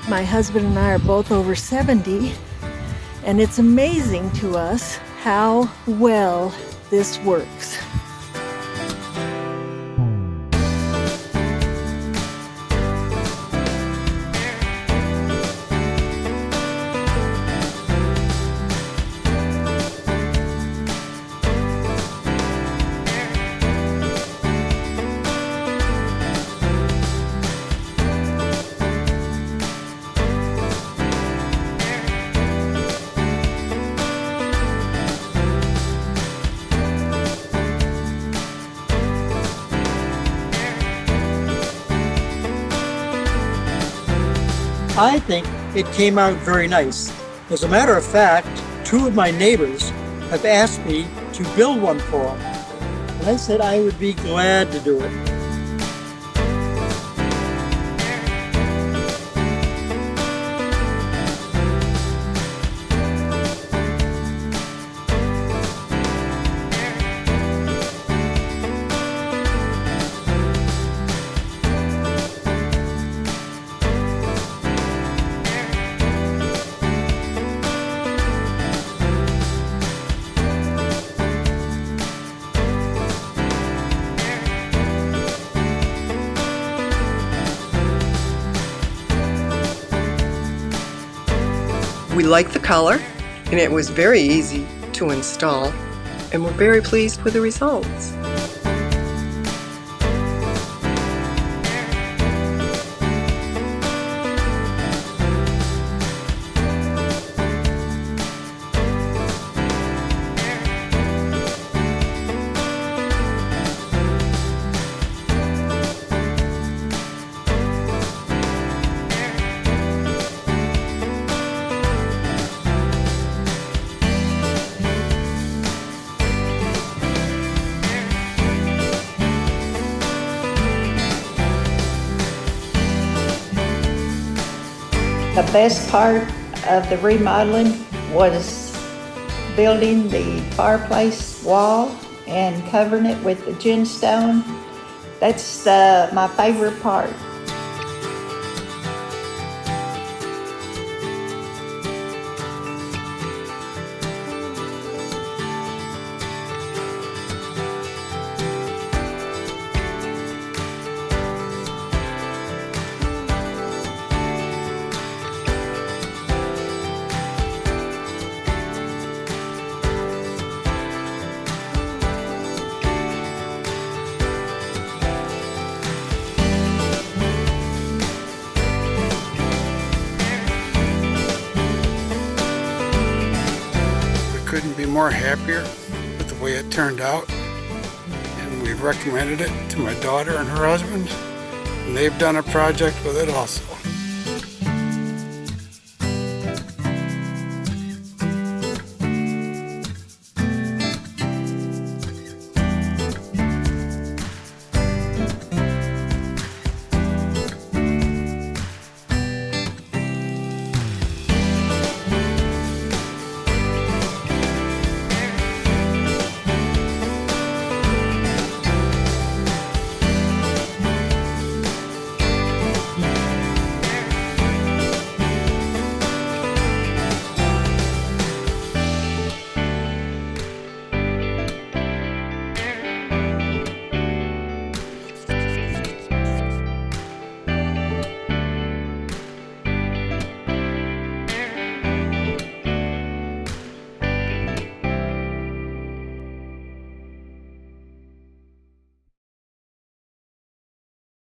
My husband and I are both over 70, and it's amazing to us how well this works. I think it came out very nice. As a matter of fact, 2 of my neighbors have asked me to build one for them. And I said I would be glad to do it. We like the color, and it was very easy to install, and we're very pleased with the results. The best part of the remodeling was building the fireplace wall and covering it with the GenStone. That's my favorite part. Couldn't be more happier with the way it turned out, and we've recommended it to my daughter and her husband, and they've done a project with it also.